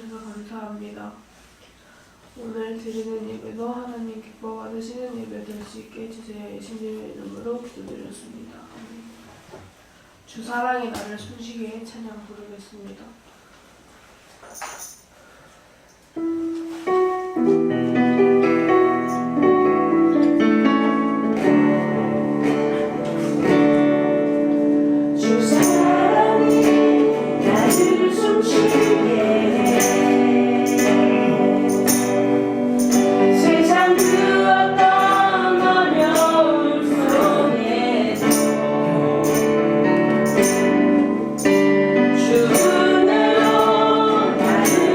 주셔서 감사합니다. 오늘 드리는 예배도 하나님 기뻐 받으시는 예배 될 수 있게 해주세요. 예수님의 이름으로 기도드렸습니다. 아멘. 주 사랑의 나를 숨쉬게 찬양 부르겠습니다. 주는 너 나를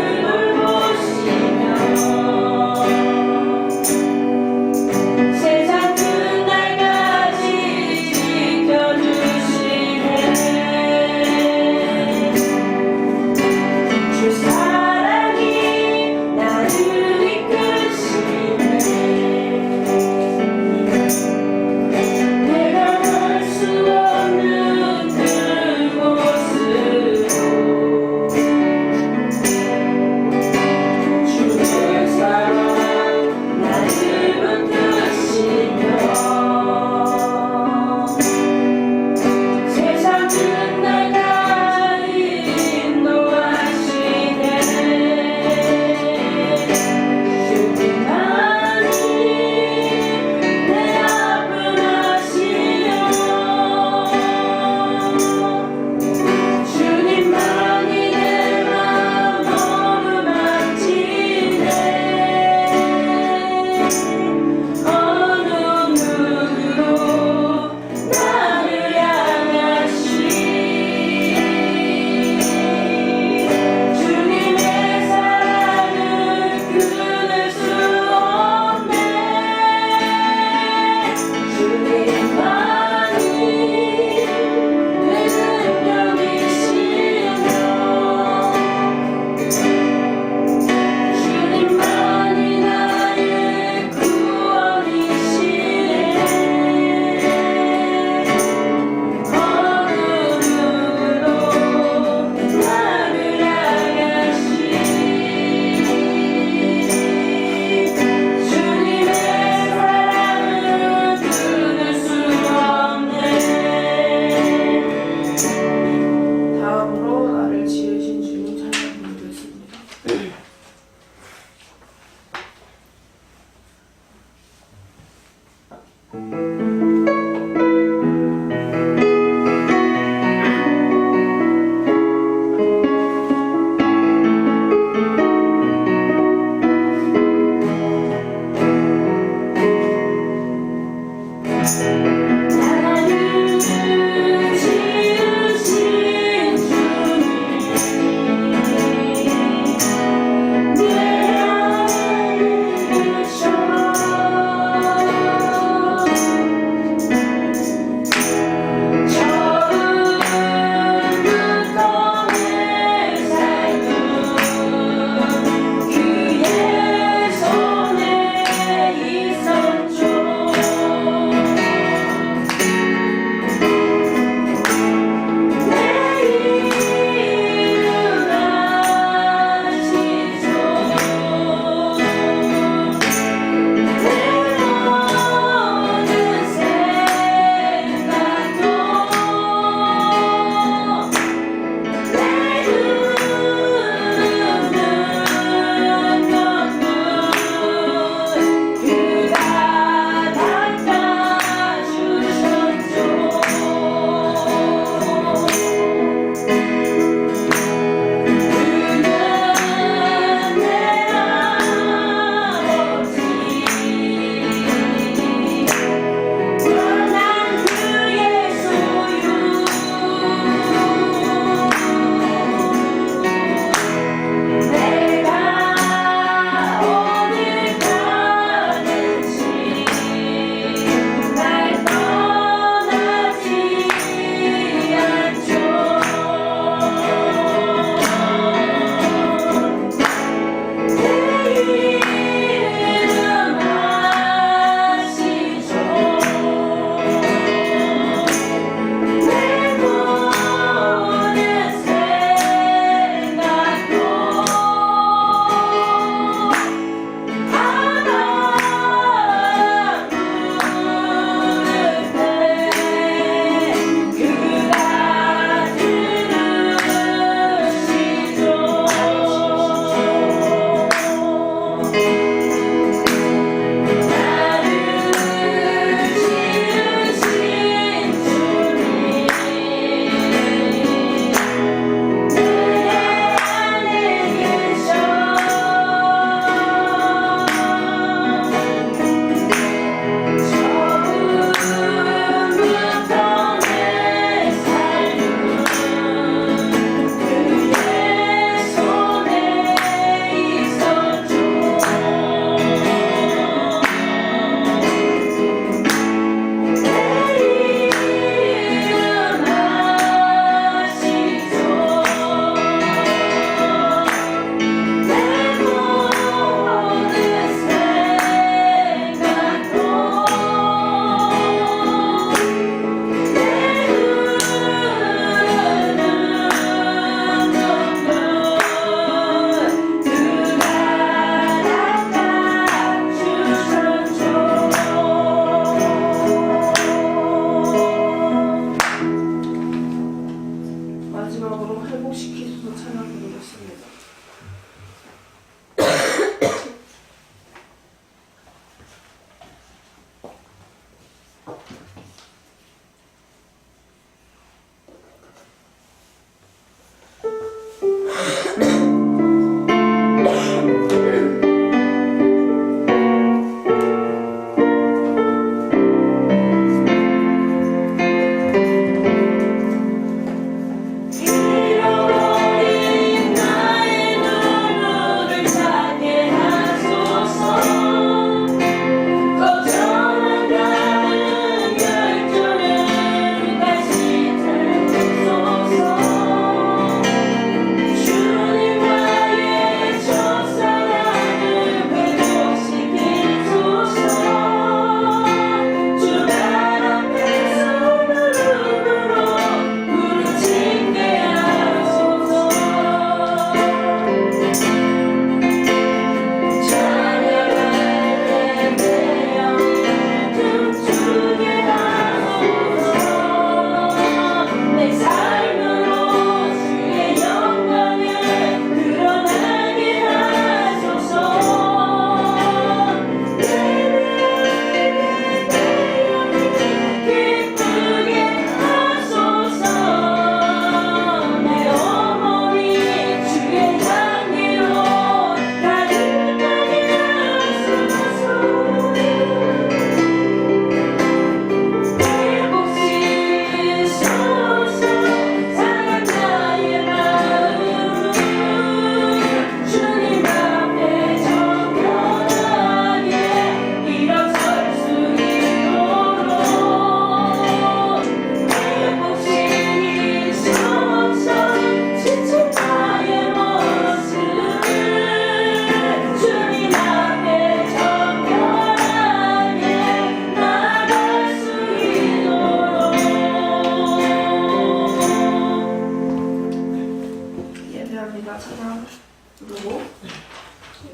부르고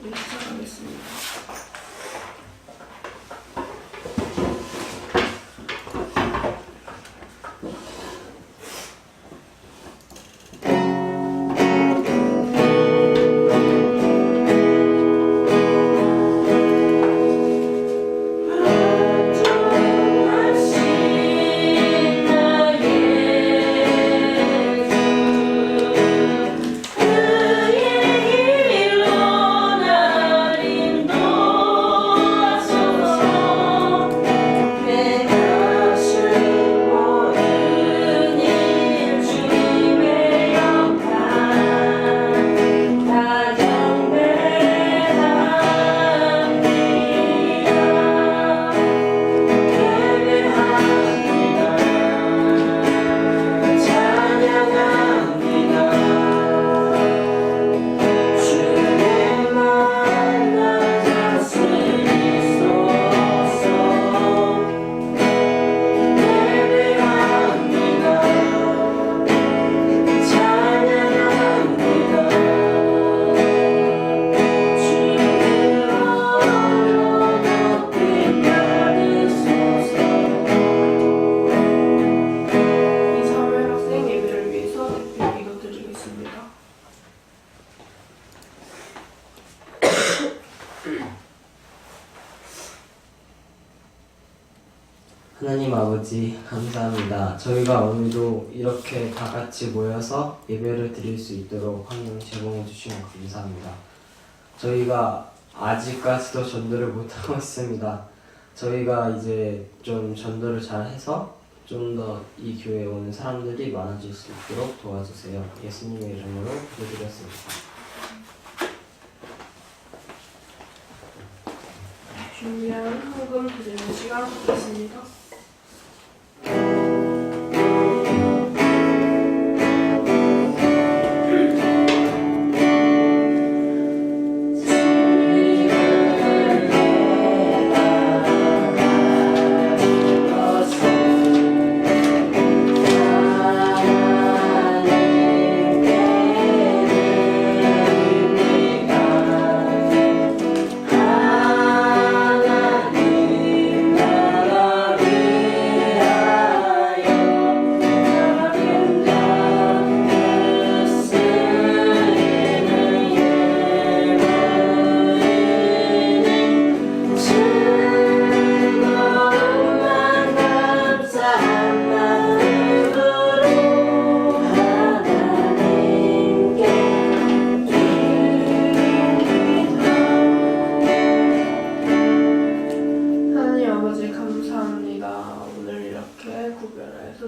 예배 시작하겠습니다. 하나님 아버지 감사합니다. 저희가 오늘도 이렇게 다 같이 모여서 예배를 드릴 수 있도록 환경 제공해 주시면 감사합니다. 저희가 아직까지도 전도를 못하고 있습니다. 저희가 이제 좀 전도를 잘 해서 좀 더 이 교회에 오는 사람들이 많아질 수 있도록 도와주세요. 예수님의 이름으로 기도드렸습니다. 준비한 헌금 드리는 시간 갖겠습니다.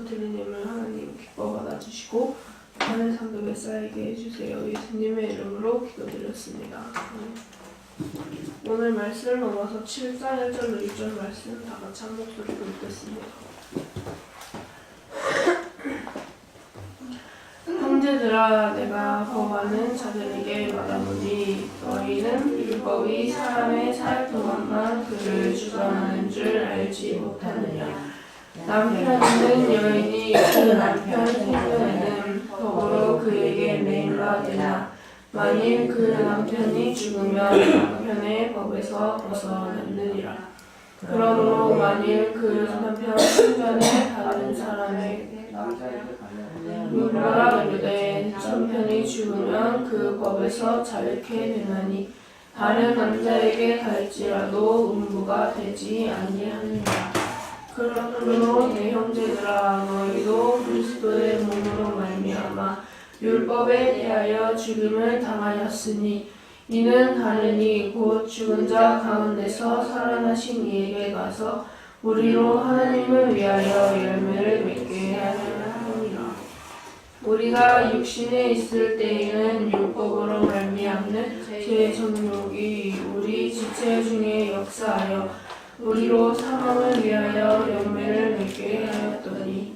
드리님을 하나님 기뻐 받아주시고 하늘 상급에 쌓이게 해주세요. 예수님의 이름으로 기도드렸습니다. 오늘 말씀 넘어서 7장 1절로 2절 말씀 다 같이 한 목소리로 읽겠습니다. 형제들아, 내가 법하는 자들에게 말하노니 너희는 율법이 사람의 살 동안만 그를 주관하는 줄 알지 못하느냐. 남편은 여인이 그 남편 생명에는 법으로 그에게 매일라 되나 만일 그 남편이 죽으면 남편의 법에서 벗어났느니라. 그러므로 만일 그 남편 생전에 다른 사람에게 물러라 이르되 남편이 죽으면 그 법에서 자유케 되나니 다른 남자에게 갈지라도 음부가 되지 아니하느니라. 그러므로 내 형제들아, 너희도 그리스도의 몸으로 말미암아 율법에 대하여 죽임을 당하였으니 이는 다르니 곧 죽은 자 가운데서 살아나신 이에게 가서 우리로 하나님을 위하여 열매를 맺게 하느니라. 우리가 육신에 있을 때에는 율법으로 말미암는 제 정욕이 우리 지체 중에 역사하여 우리로 사망을 위하여 열매를 맺게 하였더니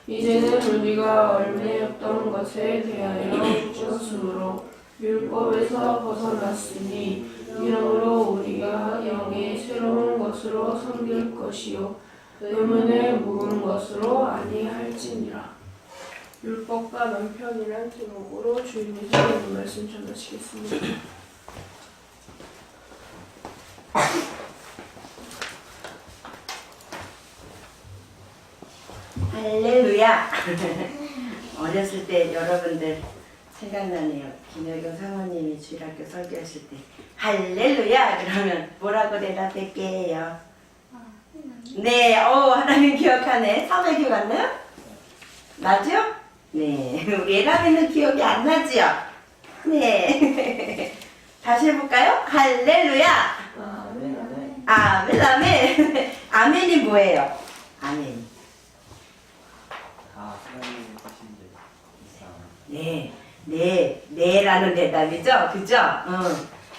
이제는 우리가 얽매였던 것에 대하여 죽었으므로 율법에서 벗어났으니 이러므로 우리가 영의 새로운 것으로 섬길 것이요 의문에 묵은 것으로 아니할지니라. 율법과 남편이란 제목으로 주인이 주시는 말씀 전하시겠습니다. 할렐루야. 어렸을 때 여러분들 생각나네요. 김여경 사모님이 주일학교 설교하실 때 할렐루야 그러면 뭐라고 대답할게요? 네, 하나님 기억하네. 사모님 기억 안 나요? 나죠? 네, 우리 에라미는 기억이 안 나지요? 네. 다시 해볼까요? 할렐루야. 아멘, 아멘. 아멘이 뭐예요? 아멘. 하나님의 뜻인데 네라는 대답이죠? 그죠?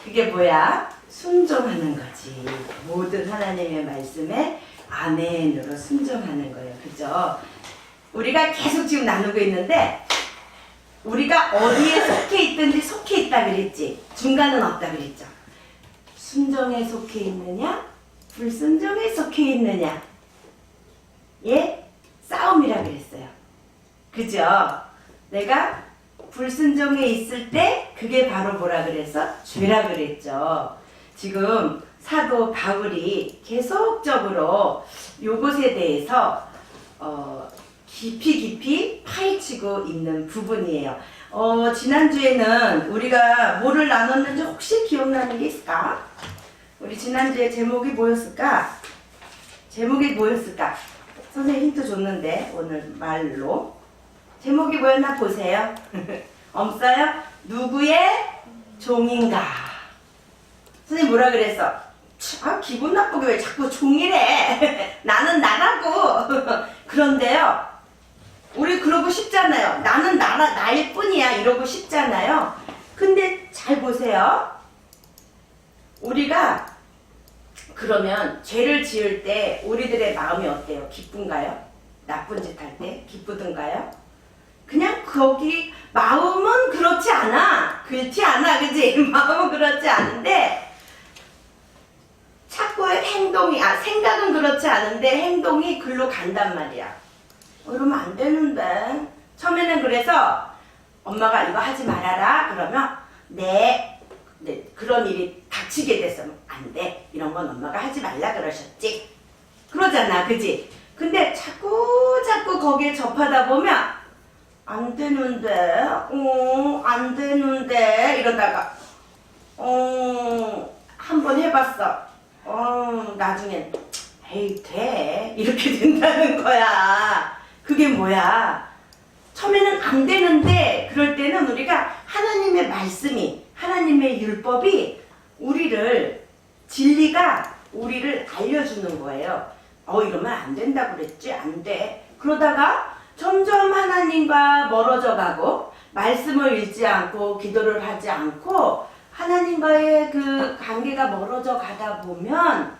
그게 뭐야? 순종하는 거지. 모든 하나님의 말씀에 아멘으로 순종하는 거예요. 그죠? 우리가 계속 지금 나누고 있는데, 우리가 어디에 속해 있든지 속해 있다 그랬지. 중간은 없다 그랬죠. 순종에 속해 있느냐? 불순종에 속해 있느냐? 예? 싸움이라 그랬어요. 그죠? 내가 불순종에 있을 때 그게 바로 뭐라 그랬어? 죄라 그랬죠. 지금 사도 바울이 계속적으로 요것에 대해서 깊이 파헤치고 있는 부분이에요. 지난주에는 우리가 뭐를 나눴는지 혹시 기억나는 게 있을까? 우리 지난주에 제목이 뭐였을까? 선생님 힌트 줬는데 오늘 말로 제목이 뭐였나 보세요. 없어요? 누구의 종인가? 선생님 뭐라 그랬어? 기분 나쁘게 왜 자꾸 종이래? 나는 나라고. 그런데요, 우리 그러고 싶잖아요. 나는 나일 뿐이야 이러고 싶잖아요. 근데 잘 보세요. 우리가 그러면 죄를 지을 때 우리들의 마음이 어때요? 기쁜가요? 나쁜 짓 할 때 기쁘던가요? 그냥 거기 마음은 그렇지 않아. 그렇지 않아. 그치? 마음은 그렇지 않은데 자꾸 생각은 그렇지 않은데 행동이 글로 간단 말이야. 이러면 안 되는데. 처음에는 그래서 엄마가 이거 하지 말아라 그러면 네, 그런 일이 닥치게 됐으면 안 돼. 이런 건 엄마가 하지 말라 그러셨지. 그러잖아. 그지? 근데 자꾸 거기에 접하다 보면 안 되는데, 안 되는데 이러다가 한번 해봤어. 나중엔 에이 돼 이렇게 된다는 거야. 그게 뭐야? 처음에는 안 되는데 그럴 때는 우리가 하나님의 말씀이, 하나님의 율법이 진리가 우리를 알려주는 거예요. 이러면 안 된다고 그랬지? 안 돼. 그러다가 점점 하나님과 멀어져 가고 말씀을 읽지 않고 기도를 하지 않고 하나님과의 그 관계가 멀어져 가다 보면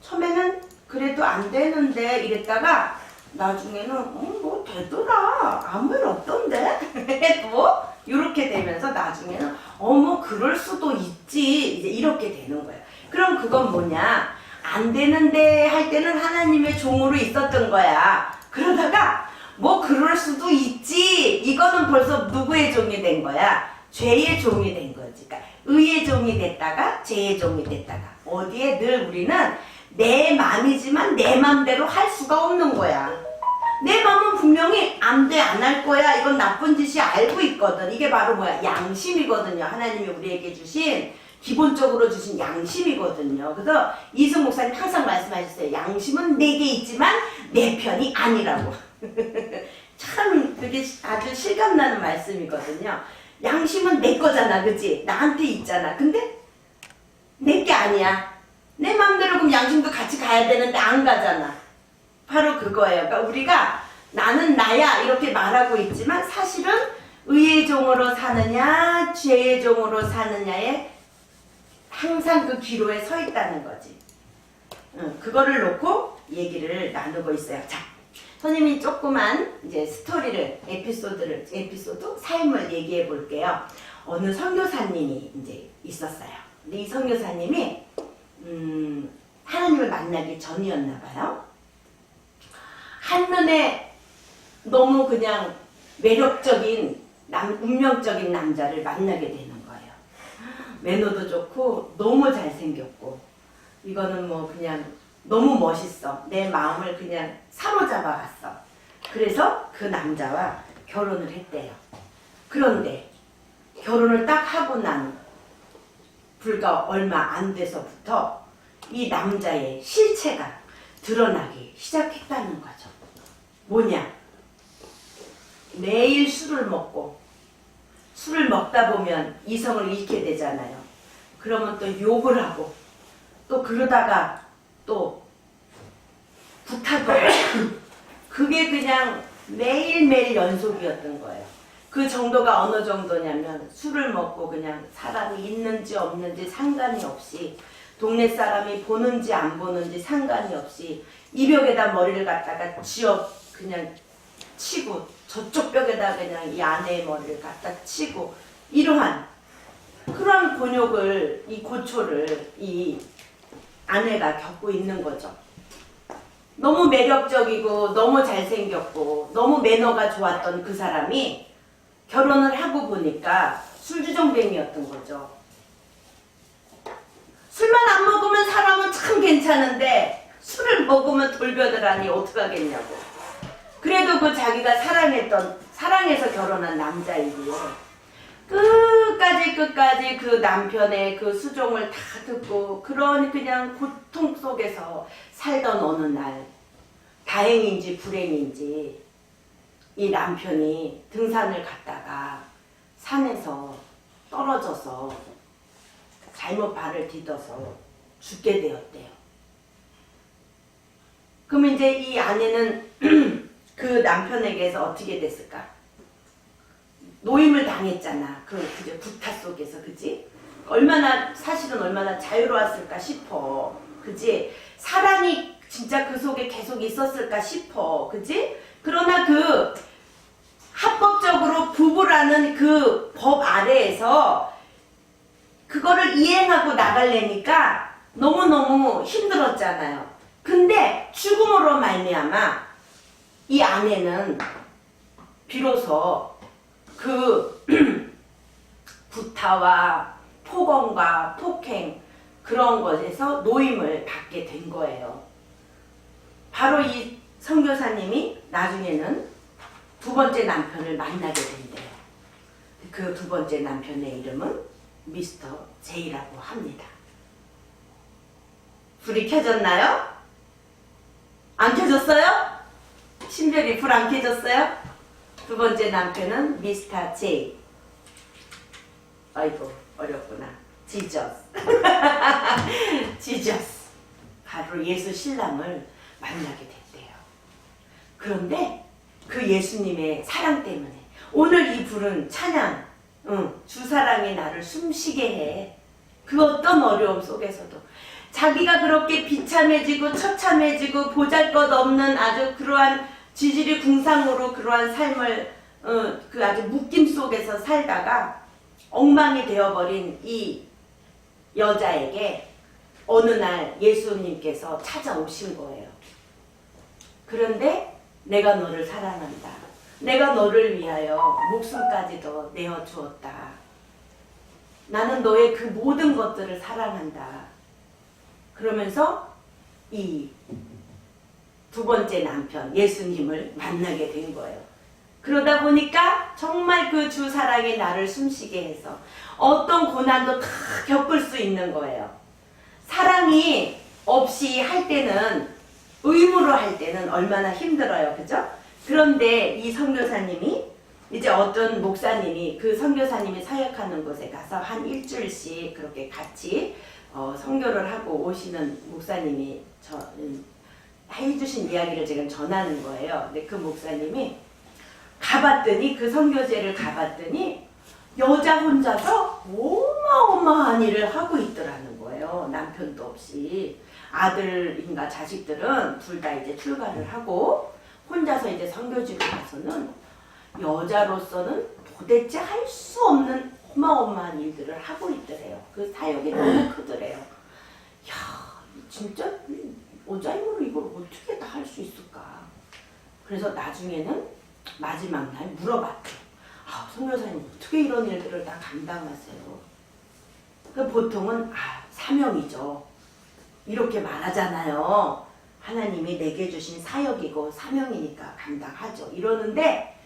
처음에는 그래도 안 되는데 이랬다가 나중에는 뭐 되더라. 아무 일 없던데 해도 이렇게 되면서 나중에는 뭐 그럴 수도 있지 이제 이렇게 되는 거예요. 그럼 그건 뭐냐? 안 되는데 할 때는 하나님의 종으로 있었던 거야. 그러다가 뭐 그럴 수도 있지 이거는 벌써 누구의 종이 된 거야? 죄의 종이 된 거지. 그러니까 의의 종이 됐다가 죄의 종이 됐다가 어디에 늘 우리는 내 마음이지만 내 마음대로 할 수가 없는 거야. 내 마음은 분명히 안 돼, 안 할 거야. 이건 나쁜 짓이 알고 있거든. 이게 바로 뭐야? 양심이거든요. 하나님이 우리에게 주신 기본적으로 주신 양심이거든요. 그래서 이승 목사님 항상 말씀하셨어요. 양심은 내게 있지만 내 편이 아니라고. 참 그게 아주 실감나는 말씀이거든요. 양심은 내 거잖아. 그치? 나한테 있잖아. 근데 내 게 아니야. 내 마음대로 그럼 양심도 같이 가야 되는데 안 가잖아. 바로 그거예요. 그러니까 우리가 나는 나야 이렇게 말하고 있지만 사실은 의의 종으로 사느냐 죄의 종으로 사느냐에 항상 그 기로에 서 있다는 거지. 그거를 놓고 얘기를 나누고 있어요. 자, 선생님이 조그만 이제 에피소드, 삶을 얘기해 볼게요. 어느 선교사님이 이제 있었어요. 근데 이 선교사님이 하나님을 만나기 전이었나 봐요. 한눈에 너무 그냥 매력적인 운명적인 남자를 만나게 되는 거예요. 매너도 좋고 너무 잘생겼고 이거는 뭐 그냥 너무 멋있어. 내 마음을 그냥 사로잡아 갔어. 그래서 그 남자와 결혼을 했대요. 그런데 결혼을 딱 하고 난 불과 얼마 안 돼서부터 이 남자의 실체가 드러나기 시작했다는 거죠. 뭐냐? 매일 술을 먹고 술을 먹다 보면 이성을 잃게 되잖아요. 그러면 또 욕을 하고 또 그러다가 또 구타도 하고 그게 그냥 매일매일 연속이었던 거예요. 그 정도가 어느 정도냐면 술을 먹고 그냥 사람이 있는지 없는지 상관이 없이 동네 사람이 보는지 안 보는지 상관이 없이 이 벽에다 머리를 갖다가 쥐어 그냥 치고 저쪽 벽에다 그냥 이 아내의 머리를 갖다 치고 이러한 그런 곤욕을 이 고초를 이 아내가 겪고 있는 거죠. 너무 매력적이고 너무 잘생겼고 너무 매너가 좋았던 그 사람이 결혼을 하고 보니까 술주정뱅이였던 거죠. 술만 안 먹으면 사람은 참 괜찮은데 술을 먹으면 돌벼들하니 어떡하겠냐고. 그래도 그 자기가 사랑해서 결혼한 남자이기에 끝까지 그 남편의 그 수종을 다 듣고 그런 그냥 고통 속에서 살던 어느 날 다행인지 불행인지 이 남편이 등산을 갔다가 산에서 떨어져서 잘못 발을 디뎌서 죽게 되었대요. 그럼 이제 이 아내는 그 남편에게서 어떻게 됐을까? 노임을 당했잖아. 그제 구타 속에서, 그지? 사실은 얼마나 자유로웠을까 싶어. 그지? 사랑이 진짜 그 속에 계속 있었을까 싶어. 그지? 그러나 그 합법적으로 부부라는 그 법 아래에서 그거를 이행하고 나가려니까 너무너무 힘들었잖아요. 근데 죽음으로 말미암아 이 아내는 비로소 그 구타와 폭언과 폭행 그런 것에서 노임을 받게 된 거예요. 바로 이 선교사님이 나중에는 두 번째 남편을 만나게 된대요. 그 두 번째 남편의 이름은 미스터 제이라고 합니다. 불이 켜졌나요? 안 켜졌어요? 신별이 불 안 켜졌어요? 두 번째 남편은 미스터 제이. 아이고 어렵구나. 지저스. 지저스. 바로 예수 신랑을 만나게 됐대요. 그런데 그 예수님의 사랑 때문에 오늘 이 불은 찬양, 주 사랑이 나를 숨쉬게 해. 그 어떤 어려움 속에서도 자기가 그렇게 비참해지고 처참해지고 보잘것없는 아주 그러한 지질이 궁상으로 그러한 삶을 그 아주 묶임 속에서 살다가 엉망이 되어버린 이 여자에게 어느 날 예수님께서 찾아오신 거예요. 그런데 내가 너를 사랑한다. 내가 너를 위하여 목숨까지도 내어주었다. 나는 너의 그 모든 것들을 사랑한다. 그러면서 이 두 번째 남편 예수님을 만나게 된 거예요. 그러다 보니까 정말 그 주 사랑이 나를 숨쉬게 해서 어떤 고난도 다 겪을 수 있는 거예요. 사랑이 없이 할 때는, 의무로 할 때는 얼마나 힘들어요. 그죠? 그런데 이 선교사님이 이제 어떤 목사님이 그 선교사님이 사역하는 곳에 가서 한 일주일씩 그렇게 같이 선교를 하고 오시는 목사님이 해주신 이야기를 지금 전하는 거예요. 근데 그 목사님이 가봤더니 그 선교제를 가봤더니 여자 혼자서 어마어마한 일을 하고 있더라는 거예요. 남편도 없이. 아들인가 자식들은 둘 다 이제 출가를 하고 혼자서 이제 선교지로 가서는 여자로서는 도대체 할 수 없는 어마어마한 일들을 하고 있더래요. 그 사역이 너무 크더래요. 야, 진짜 여자 힘으로 이걸 어떻게 다 할 수 있을까? 그래서 나중에는 마지막 날 물어봤죠. 아, 선교사님 어떻게 이런 일들을 다 감당하세요? 그 보통은 사명이죠. 이렇게 말하잖아요. 하나님이 내게 주신 사역이고 사명이니까 감당하죠. 이러는데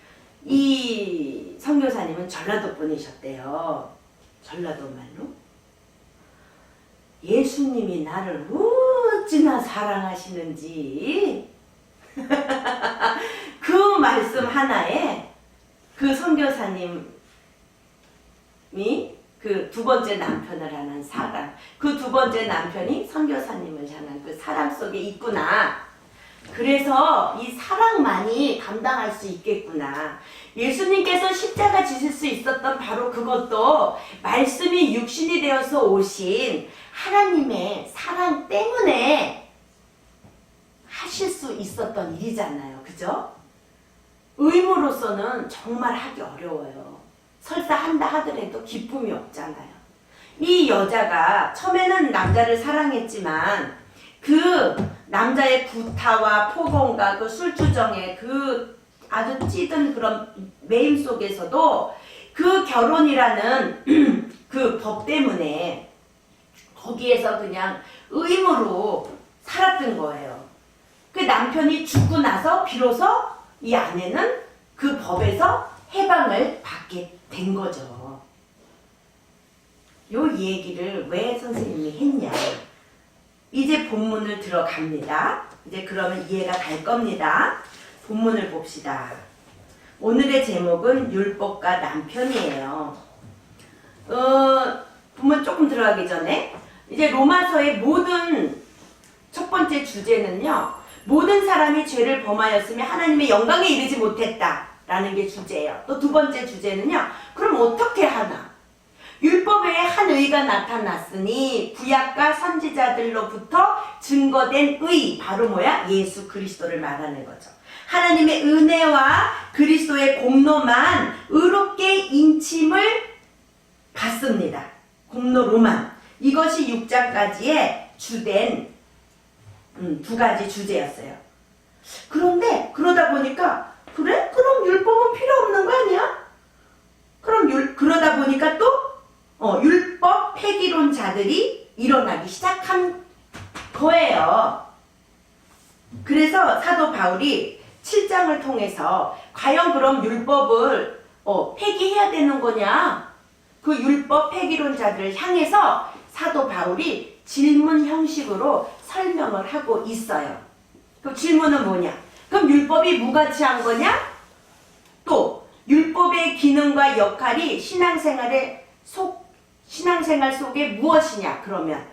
이 선교사님은 전라도 분이셨대요. 전라도 말로. 예수님이 나를 어찌나 사랑하시는지 그 말씀 하나에 그 선교사님이 그 두 번째 남편을 향한 사랑, 그 두 번째 남편이 선교사님을 향한 그 사랑 속에 있구나. 그래서 이 사랑만이 감당할 수 있겠구나. 예수님께서 십자가 지실 수 있었던 바로 그것도 말씀이 육신이 되어서 오신 하나님의 사랑 때문에 하실 수 있었던 일이잖아요. 그죠? 의무로서는 정말 하기 어려워요. 설사 한다 하더라도 기쁨이 없잖아요. 이 여자가 처음에는 남자를 사랑했지만 그 남자의 구타와 폭언과 그 술주정의 그 아주 찌든 그런 매임 속에서도 그 결혼이라는 그 법 때문에 거기에서 그냥 의무로 살았던 거예요. 그 남편이 죽고 나서 비로소 이 아내는 그 법에서 해방을 받게 된 거죠. 요 얘기를 왜 선생님이 했냐. 이제 본문을 들어갑니다. 이제 그러면 이해가 갈 겁니다. 본문을 봅시다. 오늘의 제목은 율법과 남편이에요. 본문 조금 들어가기 전에 이제 로마서의 모든 첫 번째 주제는요. 모든 사람이 죄를 범하였으며 하나님의 영광에 이르지 못했다라는 게 주제예요. 또 두 번째 주제는요. 그럼 어떻게 하나? 율법에 한 의가 나타났으니 구약과 선지자들로부터 증거된 의, 바로 뭐야? 예수 그리스도를 말하는 거죠. 하나님의 은혜와 그리스도의 공로만 의롭게 인침을 받습니다. 공로로만. 이것이 6장까지의 주된 두 가지 주제였어요. 그런데 그러다 보니까 그래? 그럼 율법은 필요 없는 거 아니야? 그럼 그러다 보니까 또 율법 폐기론자들이 일어나기 시작한 거예요. 그래서 사도 바울이 7장을 통해서 과연 그럼 율법을 폐기해야 되는 거냐? 그 율법 폐기론자들을 향해서 사도 바울이 질문 형식으로 설명을 하고 있어요. 그 질문은 뭐냐? 그럼 율법이 무가치한 거냐? 또 율법의 기능과 역할이 신앙생활 속에 무엇이냐? 그러면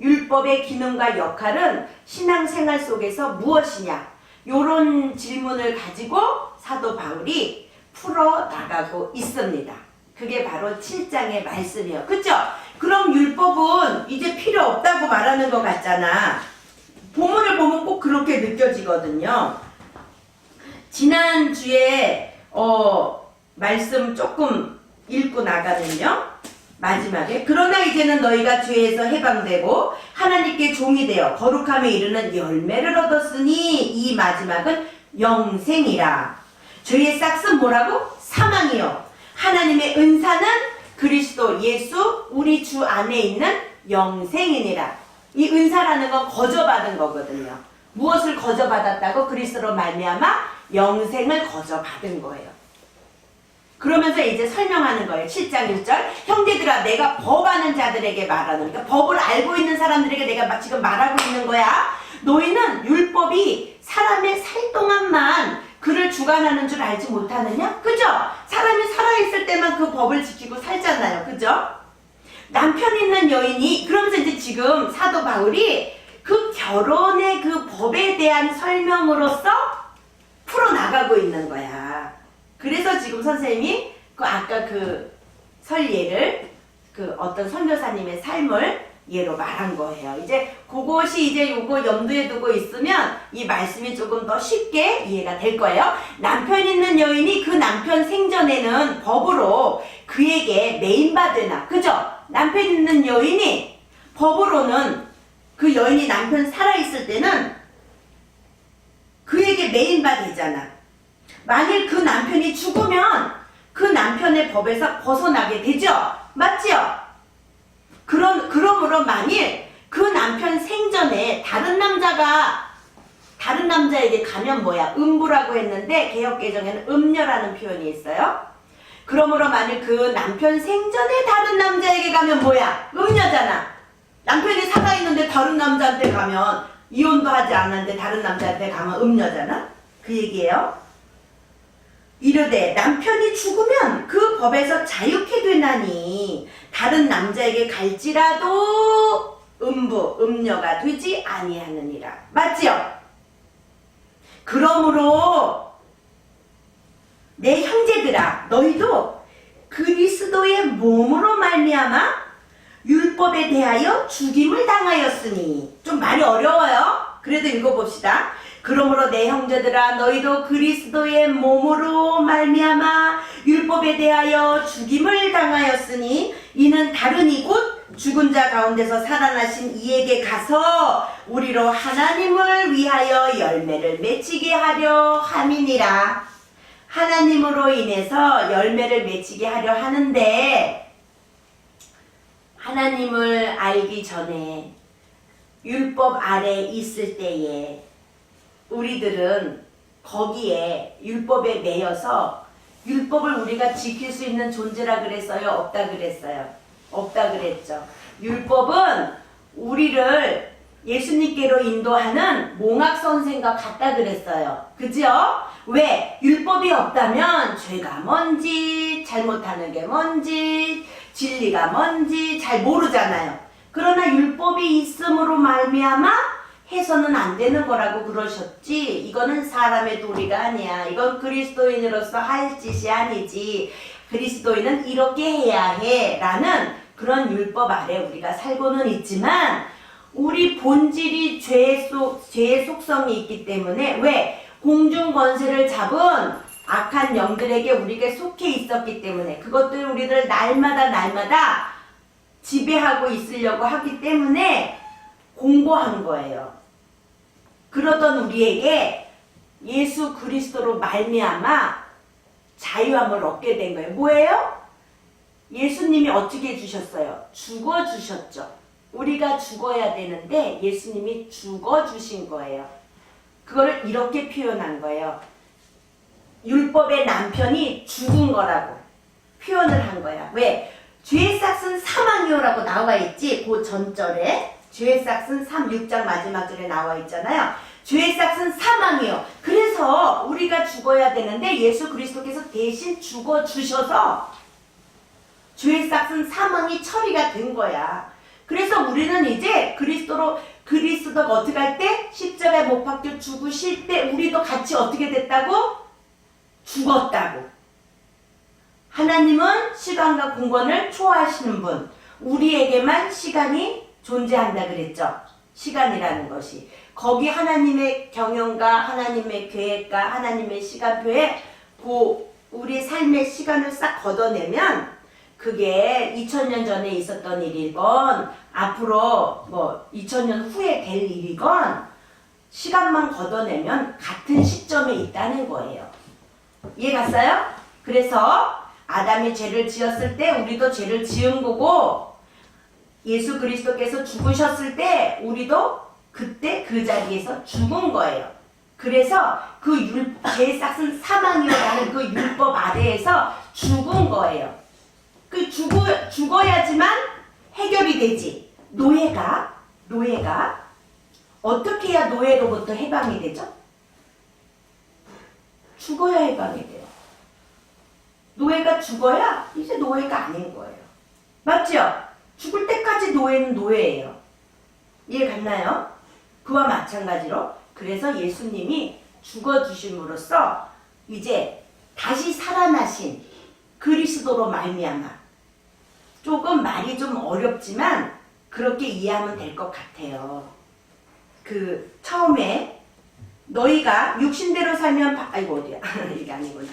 율법의 기능과 역할은 신앙생활 속에서 무엇이냐? 요런 질문을 가지고 사도 바울이 풀어나가고 있습니다. 그게 바로 7장의 말씀이에요. 그쵸? 그럼 율법은 이제 필요 없다고 말하는 것 같잖아. 본문을 보면 꼭 그렇게 느껴지거든요. 지난주에 말씀 조금 읽고 나가면요. 마지막에 그러나 이제는 너희가 죄에서 해방되고 하나님께 종이 되어 거룩함에 이르는 열매를 얻었으니 이 마지막은 영생이라. 죄의 싹은 뭐라고? 사망이요. 하나님의 은사는 그리스도 예수 우리 주 안에 있는 영생이니라. 이 은사라는 건 거저받은 거거든요. 무엇을 거저받았다고? 그리스도로 말미암아 영생을 거저받은 거예요. 그러면서 이제 설명하는 거예요. 7장 1절. 형제들아 내가 법하는 자들에게 말하노니, 그러니까 법을 알고 있는 사람들에게 내가 지금 말하고 있는 거야. 너희는 율법이 사람의 살 동안만 그를 주관하는 줄 알지 못하느냐? 그죠? 사람이 살아있을 때만 그 법을 지키고 살잖아요. 그죠? 남편 있는 여인이, 그러면서 이제 지금 사도 바울이 그 결혼의 그 법에 대한 설명으로서 풀어나가고 있는 거야. 그래서 지금 선생님이 그 아까 그 설예를 그 어떤 선교사님의 삶을 예로 말한 거예요. 이제 그것이 이제 요거 염두에 두고 있으면 이 말씀이 조금 더 쉽게 이해가 될 거예요. 남편 있는 여인이 그 남편 생전에는 법으로 그에게 매인받으나, 그죠? 남편 있는 여인이 법으로는 그 여인이 남편 살아있을 때는 그에게 매인받이잖아. 만일 그 남편이 죽으면 그 남편의 법에서 벗어나게 되죠. 맞죠? 그러므로 만일 그 남편 생전에 다른 남자에게 가면 뭐야? 음부라고 했는데 개역개정에는 음녀라는 표현이 있어요. 그러므로 만일 그 남편 생전에 다른 남자에게 가면 뭐야? 음녀잖아. 남편이 살아있는데 다른 남자한테 가면, 이혼도 하지 않았는데 다른 남자한테 가면 음녀잖아. 그 얘기예요. 이르되 남편이 죽으면 그 법에서 자유케 되나니 다른 남자에게 갈지라도 음녀가 되지 아니하느니라. 맞지요? 그러므로 내 형제들아, 너희도 그리스도의 몸으로 말미암아 율법에 대하여 죽임을 당하였으니. 좀 말이 어려워요. 그래도 읽어봅시다. 그러므로 내 형제들아, 너희도 그리스도의 몸으로 말미암아 율법에 대하여 죽임을 당하였으니 이는 다른 이곳 죽은 자 가운데서 살아나신 이에게 가서 우리로 하나님을 위하여 열매를 맺히게 하려 함이니라. 하나님으로 인해서 열매를 맺히게 하려 하는데, 하나님을 알기 전에 율법 아래 있을 때에 우리들은 거기에 율법에 매여서 율법을 우리가 지킬 수 있는 존재라 그랬어요? 없다 그랬어요? 없다 그랬죠. 율법은 우리를 예수님께로 인도하는 몽학선생과 같다 그랬어요. 그죠? 왜? 율법이 없다면 죄가 뭔지, 잘못하는 게 뭔지, 진리가 뭔지 잘 모르잖아요. 그러나 율법이 있음으로 말미암아 해서는 안 되는 거라고 그러셨지. 이거는 사람의 도리가 아니야. 이건 그리스도인으로서 할 짓이 아니지. 그리스도인은 이렇게 해야 해 라는 그런 율법 아래 우리가 살고는 있지만, 우리 본질이 죄의 속성이 있기 때문에, 왜? 공중 권세를 잡은 악한 영들에게 우리가 속해 있었기 때문에, 그것들 우리를 날마다 지배하고 있으려고 하기 때문에 공고한 거예요. 그러던 우리에게 예수 그리스도로 말미암아 자유함을 얻게 된 거예요. 뭐예요? 예수님이 어떻게 해주셨어요? 죽어주셨죠. 우리가 죽어야 되는데 예수님이 죽어주신 거예요. 그거를 이렇게 표현한 거예요. 율법의 남편이 죽은 거라고 표현을 한 거야. 왜? 죄의 삭은 사망이요라고 나와 있지. 그 전절에 죄의 삭은 6장 마지막 절에 나와 있잖아요. 죄의 삭은 사망이요. 그래서 우리가 죽어야 되는데 예수 그리스도께서 대신 죽어주셔서 죄의 삭은 사망이 처리가 된 거야. 그래서 우리는 이제 그리스도가 어떻게 할 때? 십자가에 못 박혀 죽으실 때 우리도 같이 어떻게 됐다고? 죽었다고. 하나님은 시간과 공간을 초월하시는 분. 우리에게만 시간이 존재한다 그랬죠. 시간이라는 것이. 거기 하나님의 경영과 하나님의 계획과 하나님의 시간표에 우리 삶의 시간을 싹 걷어내면 그게 2000년 전에 있었던 일이건 앞으로 2000년 후에 될 일이건 시간만 걷어내면 같은 시점에 있다는 거예요. 이해 갔어요? 그래서 아담이 죄를 지었을 때 우리도 죄를 지은 거고, 예수 그리스도께서 죽으셨을 때 우리도 그때 그 자리에서 죽은 거예요. 그래서 그 죄의 삭은 사망이라는 그 율법 아래에서 죽은 거예요. 그 죽어야지만 해결이 되지. 노예가 어떻게 해야 노예로부터 해방이 되죠? 죽어야 해방이 돼요. 노예가 죽어야 이제 노예가 아닌 거예요. 맞죠? 죽을 때까지 노예는 노예예요. 이해 갔나요? 그와 마찬가지로 그래서 예수님이 죽어주심으로써 이제 다시 살아나신 그리스도로 말미암아, 조금 말이 좀 어렵지만 그렇게 이해하면 될 것 같아요. 처음에 너희가 육신대로 살면 아이고 어디야 이게 아니구나.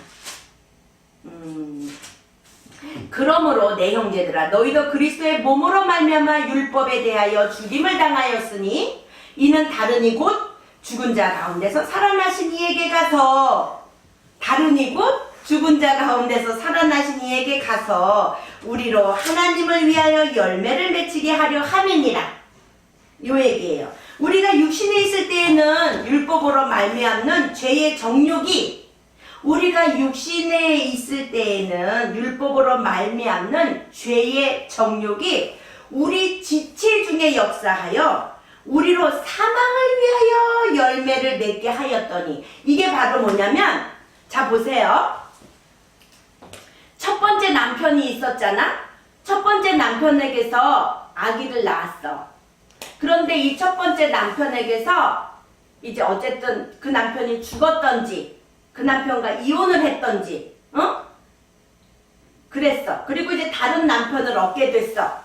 그러므로 내 형제들아, 너희도 그리스도의 몸으로 말미암아 율법에 대하여 죽임을 당하였으니 이는 다른 이곳 죽은 자 가운데서 살아나신 이에게 가서 다른 이곳 죽은 자 가운데서 살아나신 이에게 가서 우리로 하나님을 위하여 열매를 맺히게 하려 함이니라. 요 얘기예요. 우리가 육신에 있을 때에는 율법으로 말미암는 죄의 정욕이, 우리가 육신에 있을 때에는 율법으로 말미암는 죄의 정욕이 우리 지체 중에 역사하여 우리로 사망을 위하여 열매를 맺게 하였더니, 이게 바로 뭐냐면, 자 보세요. 첫 번째 남편이 있었잖아. 첫 번째 남편에게서 아기를 낳았어. 그런데 이 첫 번째 남편에게서 이제 어쨌든 그 남편이 죽었던지 그 남편과 이혼을 했던지 그랬어. 그리고 이제 다른 남편을 얻게 됐어.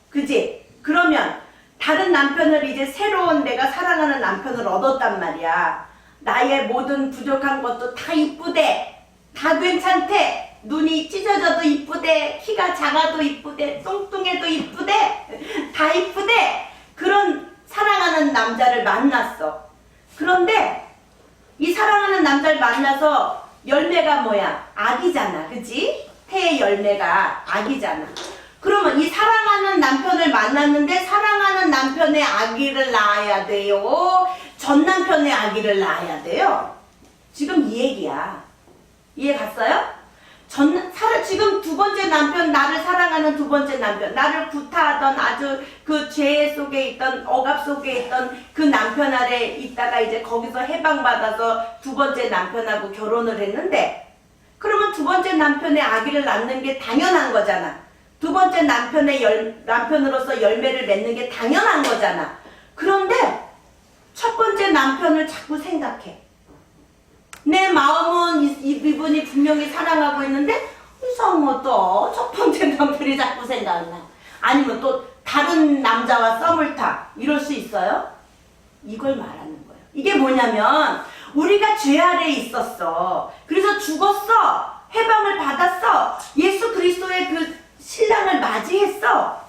그지? 그러면 다른 남편을 이제 새로운 내가 사랑하는 남편을 얻었단 말이야. 나의 모든 부족한 것도 다 이쁘대. 다 괜찮대. 눈이 찢어져도 이쁘대. 키가 작아도 이쁘대. 뚱뚱해도 이쁘대. 다 이쁘대. 그런 사랑하는 남자를 만났어. 그런데 이 사랑하는 남자를 만나서 열매가 뭐야? 아기잖아. 그치? 태의 열매가 아기잖아. 그러면 이 사랑하는 남편을 만났는데 사랑하는 남편의 아기를 낳아야 돼요? 전 남편의 아기를 낳아야 돼요? 지금 이 얘기야. 이해 갔어요? 지금 두 번째 남편, 나를 사랑하는 두 번째 남편, 나를 구타하던 아주 그 죄 속에 있던, 억압 속에 있던 그 남편 아래 있다가 이제 거기서 해방받아서 두 번째 남편하고 결혼을 했는데, 그러면 두 번째 남편의 아기를 낳는 게 당연한 거잖아. 두 번째 남편으로서 열매를 맺는 게 당연한 거잖아. 그런데 첫 번째 남편을 자꾸 생각해. 내 마음은 이분이 분명히 사랑하고 있는데 이상하다. 첫 번째 남편이 자꾸 생각나. 아니면 또 다른 남자와 썸을 타. 이럴 수 있어요? 이걸 말하는 거예요. 이게 뭐냐면 우리가 죄 아래에 있었어. 그래서 죽었어. 해방을 받았어. 예수 그리스도의 그 신랑을 맞이했어.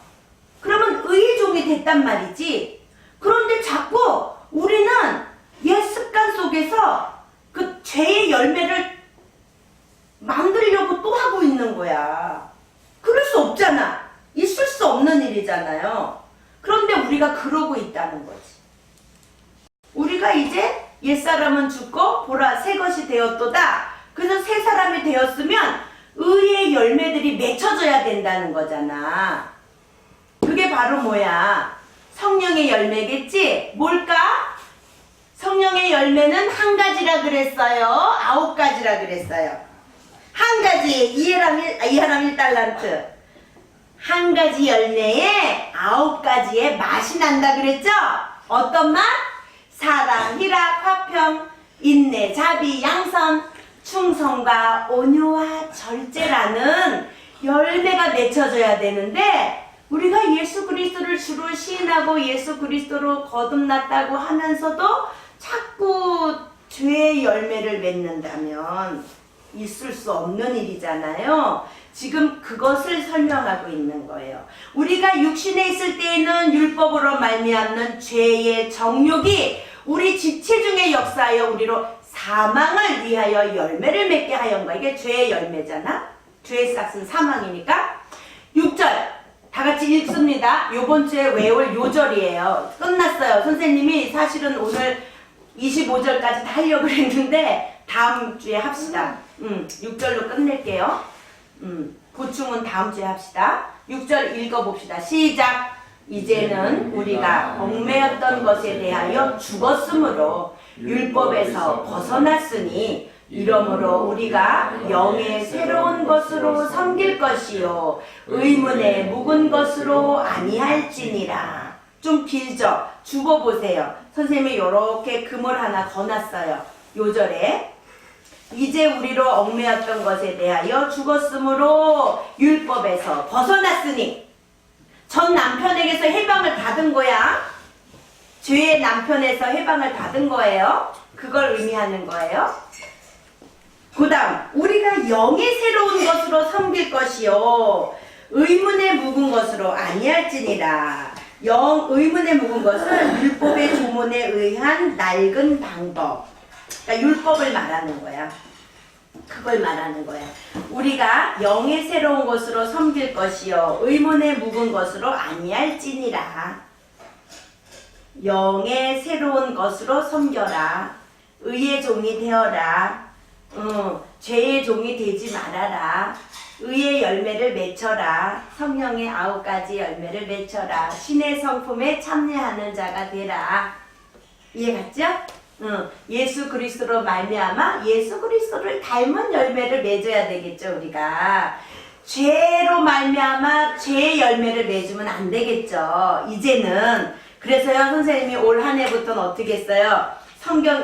그러면 의의 종이 됐단 말이지. 그런데 자꾸 우리는 옛 습관 속에서 그 죄의 열매를 만들려고 또 하고 있는 거야. 그럴 수 없잖아. 있을 수 없는 일이잖아요. 그런데 우리가 그러고 있다는 거지. 우리가 이제 옛사람은 죽고 보라 새 것이 되었도다. 그래서 새 사람이 되었으면 의의 열매들이 맺혀져야 된다는 거잖아. 그게 바로 뭐야? 성령의 열매겠지? 뭘까? 성령의 열매는 한 가지라 그랬어요? 9가지라 그랬어요? 한 가지, 이해람 1달란트. 한 가지 열매에 9가지의 맛이 난다 그랬죠? 어떤 맛? 사랑, 희락, 화평, 인내, 자비, 양선, 충성과 온유와 절제라는 열매가 맺혀져야 되는데, 우리가 예수 그리스도를 주로 시인하고 예수 그리스도로 거듭났다고 하면서도 자꾸 죄의 열매를 맺는다면 있을 수 없는 일이잖아요. 지금 그것을 설명하고 있는 거예요. 우리가 육신에 있을 때에는 율법으로 말미암는 죄의 정욕이 우리 지체 중에 역사하여 우리로 사망을 위하여 열매를 맺게 하였는 거야. 이게 죄의 열매잖아. 죄의 싹은 사망이니까. 6절 다 같이 읽습니다. 요번 주에 외울 요절이에요. 끝났어요. 선생님이 사실은 오늘 25절까지 다 하려고 했는데 다음 주에 합시다. 6절로 끝낼게요. 보충은 다음 주에 합시다. 6절 읽어봅시다. 시작. 이제는 우리가 얽매였던 것에 대하여 죽었으므로 율법에서 벗어났으니 이러므로 우리가 영의 새로운 것으로 섬길 것이요 의문의 묵은 것으로 아니할지니라. 좀 길죠? 죽어보세요. 선생님이 요렇게 금을 하나 거놨어요. 요절에 이제 우리로 얽매였던 것에 대하여 죽었으므로 율법에서 벗어났으니, 전 남편에게서 해방을 받은 거야. 죄의 남편에서 해방을 받은 거예요. 그걸 의미하는 거예요. 그 다음 우리가 영의 새로운 것으로 섬길 것이요 의문에 묵은 것으로 아니할지니라. 의문에 묵은 것은 율법의 조문에 의한 낡은 방법, 그러니까 율법을 말하는 거야. 그걸 말하는 거야. 우리가 영의 새로운 것으로 섬길 것이요 의문에 묵은 것으로 아니할지니라. 영의 새로운 것으로 섬겨라. 의의 종이 되어라. 죄의 종이 되지 말아라. 의의 열매를 맺혀라. 성령의 9가지 열매를 맺혀라. 신의 성품에 참여하는 자가 되라. 이해 갔죠? 예수 그리스도로 말미암아 예수 그리스도를 닮은 열매를 맺어야 되겠죠. 우리가 죄로 말미암아 죄의 열매를 맺으면 안 되겠죠. 이제는. 그래서요 선생님이 올 한 해부터는 어떻게 했어요?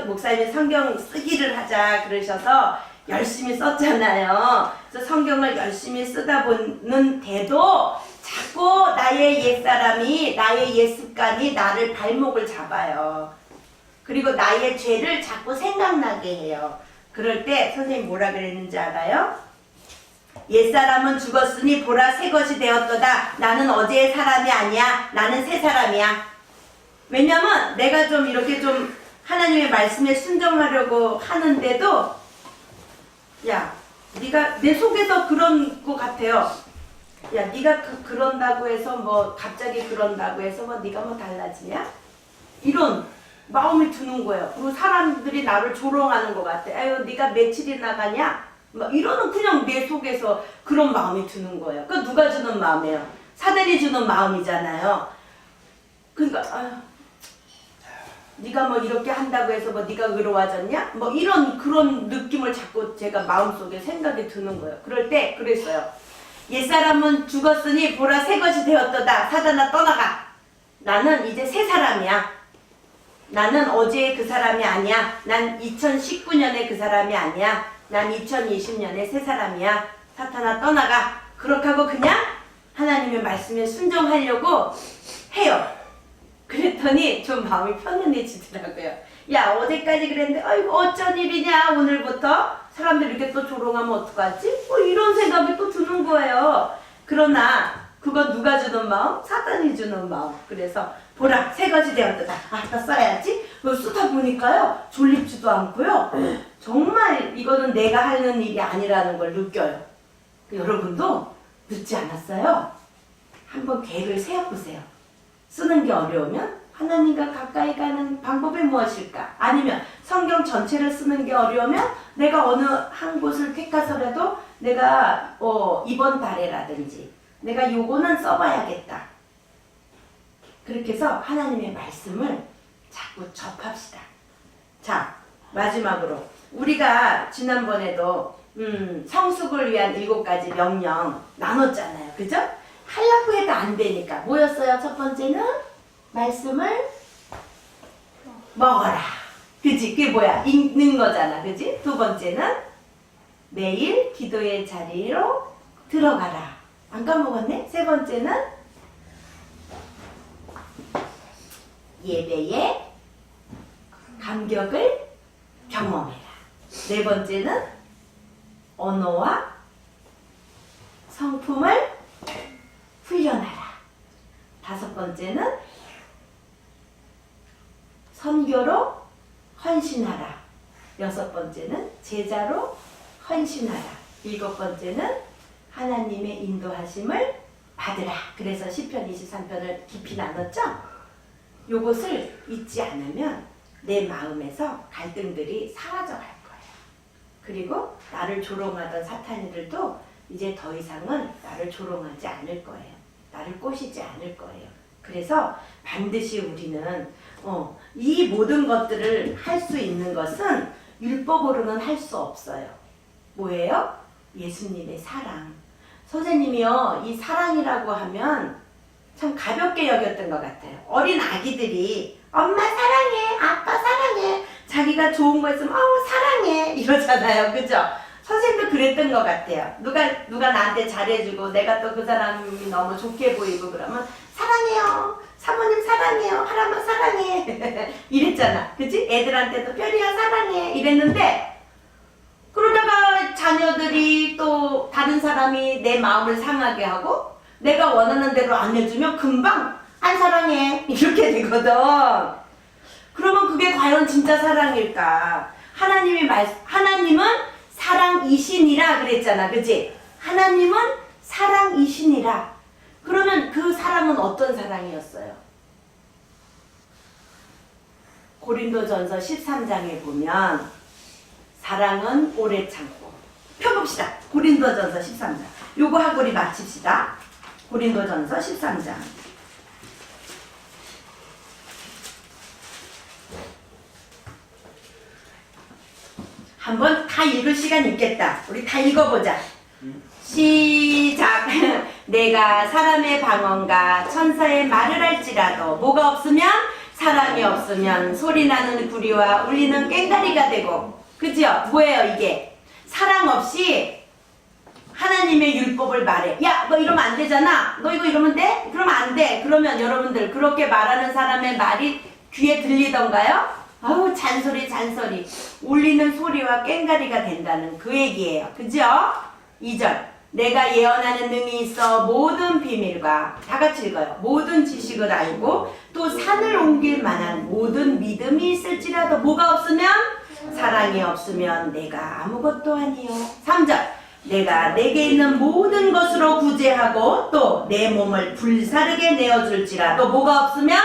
목사님이 성경 쓰기를 하자 그러셔서 열심히 썼잖아요. 그래서 성경을 열심히 쓰다 보는데도 자꾸 나의 옛사람이, 나의 옛습관이 나를 발목을 잡아요. 그리고 나의 죄를 자꾸 생각나게 해요. 그럴 때 선생님 뭐라 그랬는지 알아요? 옛사람은 죽었으니 보라 새 것이 되었도다. 나는 어제의 사람이 아니야. 나는 새 사람이야. 왜냐면 내가 좀 이렇게 좀 하나님의 말씀에 순종하려고 하는데도 야 네가 내 속에서 그런 것 같아요. 야 네가 그런다고 해서 뭐 갑자기 그런다고 해서 뭐 네가 뭐 달라지냐? 이런 마음이 드는 거예요. 그리고 사람들이 나를 조롱하는 것 같아. 아유 네가 며칠이나 가냐? 막 이러는 그냥 내 속에서 그런 마음이 드는 거예요. 그 누가 주는 마음이에요? 사단이 주는 마음이잖아요. 그러니까 아유 네가 뭐 이렇게 한다고 해서 뭐 네가 의로워졌냐? 뭐 이런 그런 느낌을 자꾸 제가 마음속에 생각이 드는 거예요. 그럴 때 그랬어요. 옛사람은 죽었으니 보라 새 것이 되었도다. 사단아 떠나가. 나는 이제 새 사람이야. 나는 어제의 그 사람이 아니야. 난 2019년의 그 사람이 아니야. 난 2020년의 새 사람이야. 사탄아 떠나가. 그렇게 하고 그냥 하나님의 말씀에 순종하려고 해요. 그랬더니 좀 마음이 편안해지더라고요. 야 어제까지 그랬는데 아이고 어쩐 일이냐 오늘부터 사람들이 이렇게 또 조롱하면 어떡하지? 뭐 이런 생각이 또 드는 거예요. 그러나 그건 누가 주는 마음? 사단이 주는 마음. 그래서 보라 새 것이 되었다. 나 써야지. 쓰다 보니까요 졸립지도 않고요. 정말 이거는 내가 하는 일이 아니라는 걸 느껴요. 여러분도 늦지 않았어요? 한번 계획을 세워보세요. 쓰는 게 어려우면 하나님과 가까이 가는 방법이 무엇일까? 아니면 성경 전체를 쓰는 게 어려우면 내가 어느 한 곳을 택해서라도 내가 이번 달에라든지 내가 요거는 써봐야겠다. 그렇게 해서 하나님의 말씀을 자꾸 접합시다. 자, 마지막으로 우리가 지난번에도 성숙을 위한 7가지 명령 나눴잖아요. 그죠? 하려고 해도 안 되니까 뭐였어요? 첫 번째는 말씀을 먹어라. 그치? 그게 뭐야? 읽는 거잖아. 그치? 두 번째는 매일 기도의 자리로 들어가라. 안 까먹었네? 세 번째는 예배의 감격을 경험해라. 네 번째는 언어와 성품을 훈련하라. 다섯 번째는 선교로 헌신하라. 여섯 번째는 제자로 헌신하라. 일곱 번째는 하나님의 인도하심을 받으라. 그래서 시편 23편을 깊이 나눴죠? 요것을 잊지 않으면 내 마음에서 갈등들이 사라져갈 거예요. 그리고 나를 조롱하던 사탄이들도 이제 더 이상은 나를 조롱하지 않을 거예요. 나를 꼬시지 않을 거예요. 그래서 반드시 우리는 이 모든 것들을 할 수 있는 것은 율법으로는 할 수 없어요. 뭐예요? 예수님의 사랑. 선생님이요, 이 사랑이라고 하면 참 가볍게 여겼던 것 같아요. 어린 아기들이 엄마 사랑해, 아빠 사랑해, 자기가 좋은 거 있으면 사랑해 이러잖아요. 그죠? 선생님도 그랬던 것 같아요. 누가 나한테 잘해주고 내가 또 그 사람이 너무 좋게 보이고 그러면 사랑해요. 사모님 사랑해요. 할아버지 사랑해. 이랬잖아. 그치? 애들한테도 별이야 사랑해. 이랬는데 그러다가 자녀들이 또 다른 사람이 내 마음을 상하게 하고 내가 원하는 대로 안 해주면 금방 안 사랑해. 이렇게 되거든. 그러면 그게 과연 진짜 사랑일까? 하나님은 사랑이시니라 그랬잖아. 그치? 하나님은 사랑이시니라. 그러면 그 사랑은 어떤 사랑이었어요? 고린도전서 13장에 보면 사랑은 오래 참고. 펴봅시다. 고린도전서 13장. 요거 하고 우리 마칩시다. 고린도전서 13장. 한번 다 읽을 시간 있겠다. 우리 다 읽어보자. 시작. 내가 사람의 방언과 천사의 말을 할지라도 뭐가 없으면, 사랑이 없으면 소리나는 구리와 울리는 꽹과리가 되고. 그죠? 뭐예요 이게? 사랑 없이 하나님의 율법을 말해. 야, 너 이러면 안 되잖아. 너 이거 이러면 돼? 그러면 안 돼. 그러면 여러분들 그렇게 말하는 사람의 말이 귀에 들리던가요? 아우, 잔소리 잔소리. 울리는 소리와 꽹과리가 된다는 그 얘기예요. 그죠? 2절. 내가 예언하는 능이 있어 모든 비밀과, 다 같이 읽어요. 모든 지식을 알고 또 산을 옮길 만한 모든 믿음이 있을지라도 뭐가 없으면, 사랑이 없으면 내가 아무것도 아니요. 3절. 내가 내게 있는 모든 것으로 구제하고 또 내 몸을 불사르게 내어줄지라도 뭐가 없으면,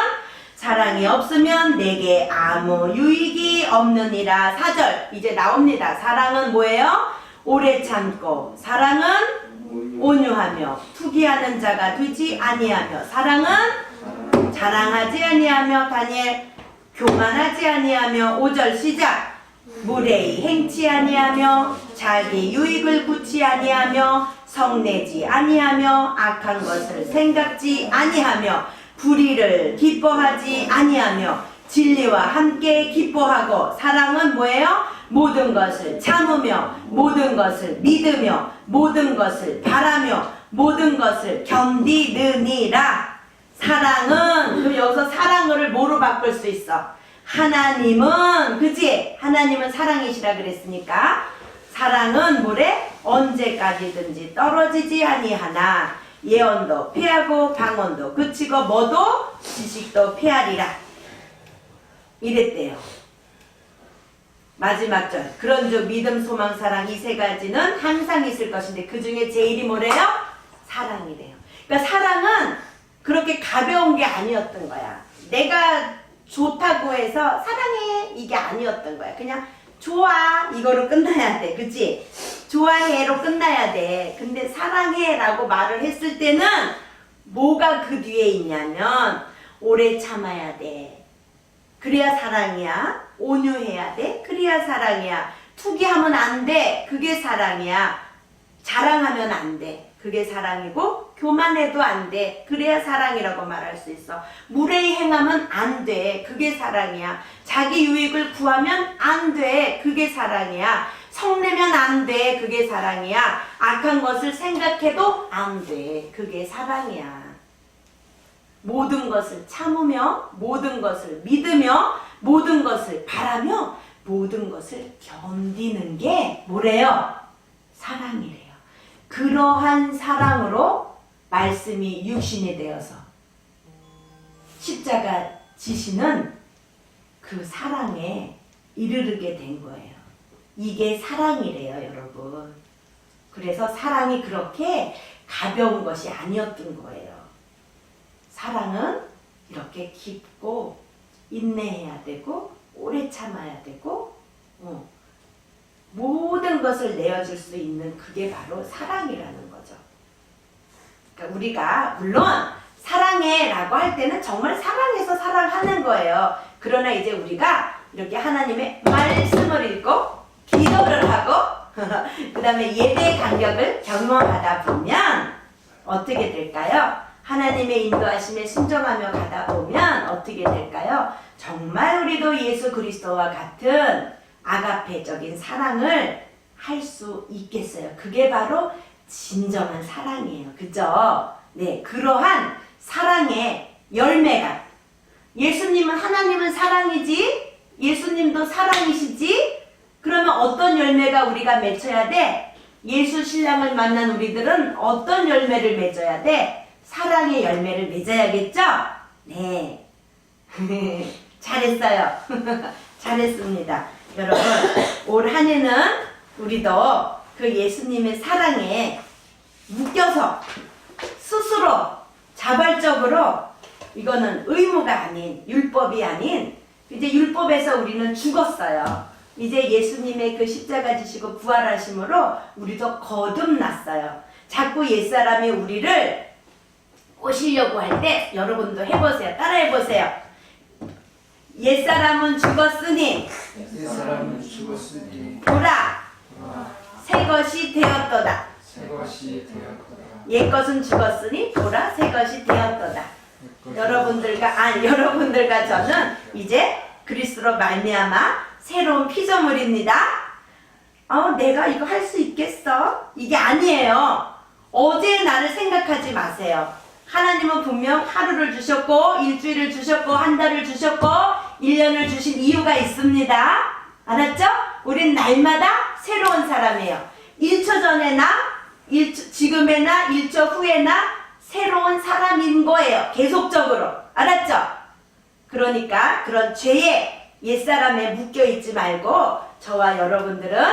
사랑이 없으면 내게 아무 유익이 없느니라. 4절 이제 나옵니다. 사랑은 뭐예요? 오래 참고, 사랑은 온유하며 투기하는 자가 되지 아니하며, 사랑은 자랑하지 아니하며, 다니엘 교만하지 아니하며. 5절 시작. 무례히 행치 아니하며 자기 유익을 굳지 아니하며 성내지 아니하며 악한 것을 생각지 아니하며 불의를 기뻐하지 아니하며 진리와 함께 기뻐하고. 사랑은 뭐예요? 모든 것을 참으며 모든 것을 믿으며 모든 것을 바라며 모든 것을 견디느니라. 사랑은, 그럼 여기서 사랑을 뭐로 바꿀 수 있어? 하나님은, 그치? 하나님은 사랑이시라 그랬으니까 사랑은 뭐래? 언제까지든지 떨어지지 아니하나 예언도 피하고 방언도 그치고 뭐도 지식도 피하리라 이랬대요. 마지막 절. 그런즉 믿음 소망 사랑 이 세 가지는 항상 있을 것인데 그 중에 제일이 뭐래요? 사랑이래요. 그러니까 사랑은 그렇게 가벼운 게 아니었던 거야. 내가 좋다고 해서 사랑해 이게 아니었던 거야. 그냥 좋아 이거로 끝나야 돼. 그치? 좋아해로 끝나야 돼. 근데 사랑해 라고 말을 했을 때는 뭐가 그 뒤에 있냐면 오래 참아야 돼. 그래야 사랑이야. 온유해야 돼. 그래야 사랑이야. 투기하면 안 돼. 그게 사랑이야. 자랑하면 안 돼. 그게 사랑이고 교만해도 안 돼. 그래야 사랑이라고 말할 수 있어. 무례히 행하면 안 돼. 그게 사랑이야. 자기 유익을 구하면 안 돼. 그게 사랑이야. 성내면 안 돼. 그게 사랑이야. 악한 것을 생각해도 안 돼. 그게 사랑이야. 모든 것을 참으며 모든 것을 믿으며 모든 것을 바라며 모든 것을 견디는 게 뭐래요? 사랑이래요. 그러한 사랑으로 말씀이 육신이 되어서 십자가 지시는 그 사랑에 이르르게 된 거예요. 이게 사랑이래요, 여러분. 그래서 사랑이 그렇게 가벼운 것이 아니었던 거예요. 사랑은 이렇게 깊고 인내해야 되고 오래 참아야 되고 모든 것을 내어줄 수 있는 그게 바로 사랑이라는 거죠. 그러니까 우리가 물론 사랑해 라고 할 때는 정말 사랑해서 사랑하는 거예요. 그러나 이제 우리가 이렇게 하나님의 말씀을 읽고 기도를 하고 그 다음에 예배의 간격을 경험하다 보면 어떻게 될까요? 하나님의 인도하심에 순종하며 가다 보면 어떻게 될까요? 정말 우리도 예수 그리스도와 같은 아가페적인 사랑을 할 수 있겠어요. 그게 바로 진정한 사랑이에요. 그죠? 네, 그러한 사랑의 열매가, 예수님은, 하나님은 사랑이지, 예수님도 사랑이시지. 그러면 어떤 열매가 우리가 맺어야 돼? 예수 신랑을 만난 우리들은 어떤 열매를 맺어야 돼? 사랑의 열매를 맺어야겠죠? 네. 잘했어요. 잘했습니다. 여러분, 올 한 해는 우리도 그 예수님의 사랑에 묶여서 스스로 자발적으로 이거는 의무가 아닌 율법이 아닌 이제 율법에서 우리는 죽었어요. 이제 예수님의 그 십자가 지시고 부활하심으로 우리도 거듭났어요. 자꾸 옛사람이 우리를 꼬시려고 할 때 여러분도 해보세요. 따라해보세요. 옛사람은 죽었으니 옛사람은 죽었으니 보라 새 것이 되었도다. 새 것이 되었도다. 옛것은 죽었으니 보라 새 것이 되었도다. 여러분들과 저는 이제 그리스도로 말미암아 새로운 피조물입니다. 내가 이거 할 수 있겠어? 이게 아니에요. 어제의 나를 생각하지 마세요. 하나님은 분명 하루를 주셨고 일주일을 주셨고 한 달을 주셨고 1년을 주신 이유가 있습니다. 알았죠? 우린 날마다 새로운 사람이에요. 1초 전에나 지금에나 1초 후에나 새로운 사람인 거예요. 계속적으로. 알았죠? 그러니까 그런 죄에 옛사람에 묶여있지 말고 저와 여러분들은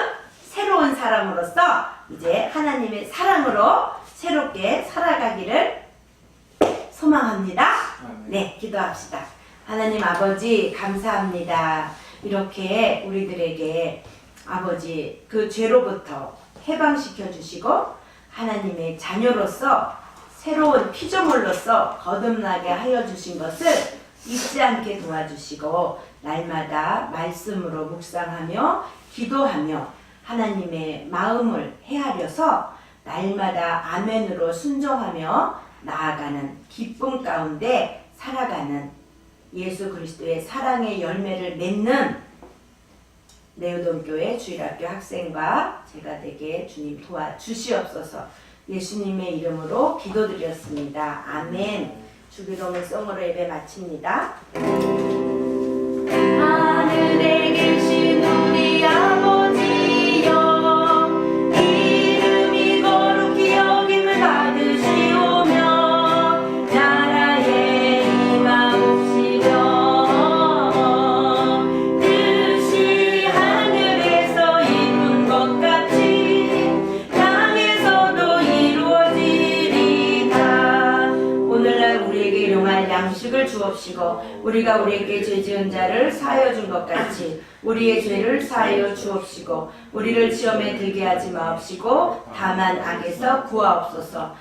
새로운 사람으로서 이제 하나님의 사랑으로 새롭게 살아가기를 소망합니다. 네, 기도합시다. 하나님 아버지 감사합니다. 이렇게 우리들에게 아버지 그 죄로부터 해방시켜 주시고 하나님의 자녀로서 새로운 피조물로서 거듭나게 하여 주신 것을 잊지 않게 도와주시고 날마다 말씀으로 묵상하며 기도하며 하나님의 마음을 헤아려서 날마다 아멘으로 순종하며 나아가는 기쁨 가운데 살아가는 예수 그리스도의 사랑의 열매를 맺는 내우동교회 주일학교 학생과 제가 되게 주님 도와주시옵소서. 예수님의 이름으로 기도드렸습니다. 아멘. 주기도문 송으로 예배 마칩니다. 하늘에 계신 우리 아버지여 이름이 거룩히 여김을 받으시오며 나라에 임하옵시며 뜻이 하늘에서 이룬 것 같이 땅에서도 이루어지리다. 오늘날 우리에게 일용할 양식을 주옵시고 우리가 우리에게 죄 지은 자를 사하여 준 것 같이 우리의 죄를 사하여 주옵시고 우리를 시험에 들게 하지 마옵시고 다만 악에서 구하옵소서.